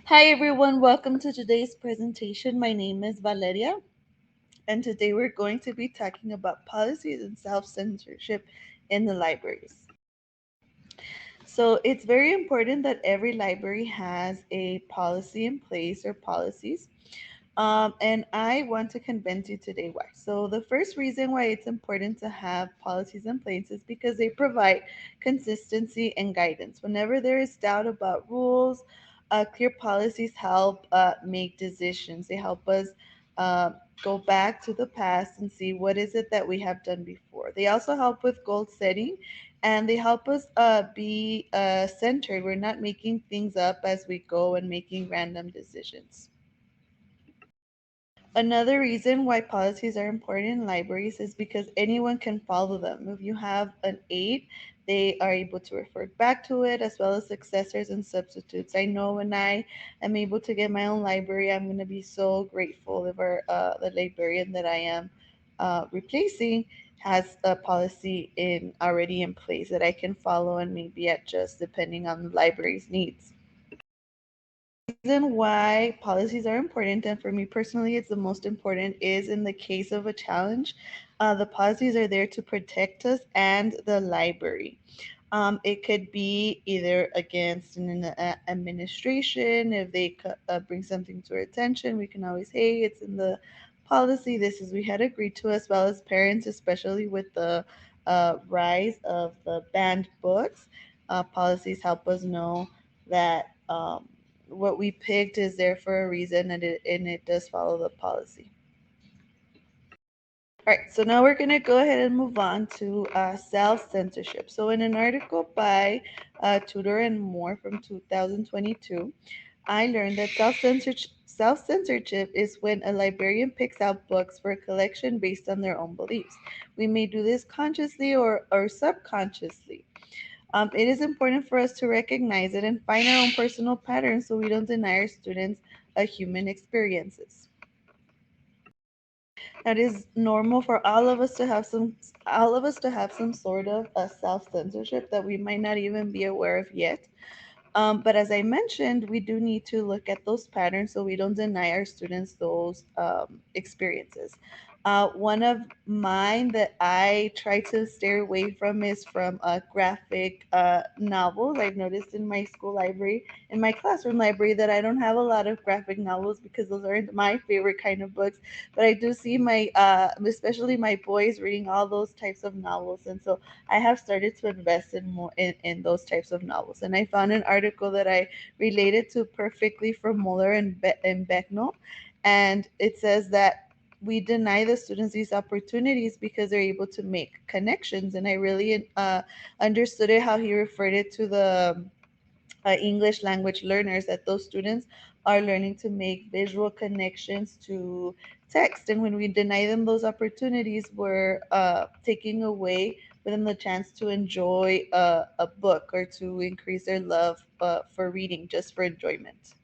Hi everyone, welcome to today's presentation. My name is Valeria, and today we're going to be talking about policies and self-censorship in the libraries. So it's very important that every library has a policy in place or policies. And I want to convince you today why. So, the first reason why it's important to have policies in place is because they provide consistency and guidance. Whenever there is doubt about rules, clear policies help make decisions. They help us uh, go back to the past and see what is it that we have done before. They also help with goal setting and they help us be centered. We're not making things up as we go and making random decisions. Another reason why policies are important in libraries is because anyone can follow them. If you have an aid, they are able to refer back to it as well as successors and substitutes. I know when I am able to get my own library, I'm going to be so grateful if the librarian that I am replacing has a policy in already in place that I can follow and maybe adjust depending on the library's needs. Reason why policies are important, and for me personally, it's the most important, is in the case of a challenge. The policies are there to protect us and the library. It could be either against an administration. If they bring something to our attention, we can always, hey, it's in the policy. This is we had agreed to, as well as parents, especially with the rise of the banned books. Policies help us know that what we picked is there for a reason, and it does follow the policy. All right, so now we're going to go ahead and move on to self censorship. So, in an article by Tudor and Moore from 2022, I learned that self censorship is when a librarian picks out books for a collection based on their own beliefs. We may do this consciously or subconsciously. It is important for us to recognize it and find our own personal patterns so we don't deny our students a human experiences. It is normal for all of us to have some sort of a self censorship that we might not even be aware of yet. But as I mentioned, we do need to look at those patterns so we don't deny our students those experiences. One of mine that I try to steer away from is from graphic novels. I've noticed in my school library, in my classroom library, that I don't have a lot of graphic novels because those aren't my favorite kind of books. But I do see especially my boys reading all those types of novels, and so I have started to invest in more in those types of novels. And I found an article that I related to perfectly from Muller and Becknell. And it says that we deny the students these opportunities because they're able to make connections. And I really understood it how he referred it to the English language learners, that those students are learning to make visual connections to text. And when we deny them those opportunities, we're taking away for them the chance to enjoy a book or to increase their love for reading just for enjoyment.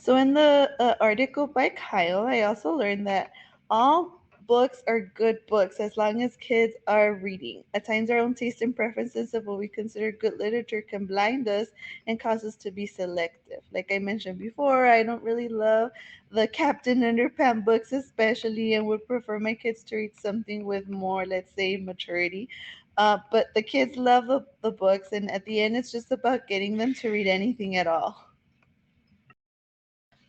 So in the article by Kyle, I also learned that all books are good books as long as kids are reading. At times, our own taste and preferences of what we consider good literature can blind us and cause us to be selective. Like I mentioned before, I don't really love the Captain Underpants books, especially, and would prefer my kids to read something with more, let's say, maturity. But the kids love the books, and at the end, it's just about getting them to read anything at all.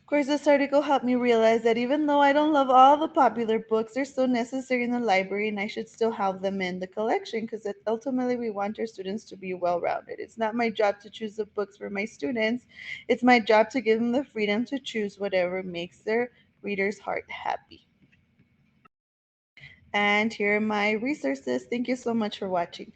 Of course, this article helped me realize that even though I don't love all the popular books, they're still necessary in the library and I should still have them in the collection because ultimately we want our students to be well rounded. It's not my job to choose the books for my students, it's my job to give them the freedom to choose whatever makes their reader's heart happy. And here are my resources. Thank you so much for watching.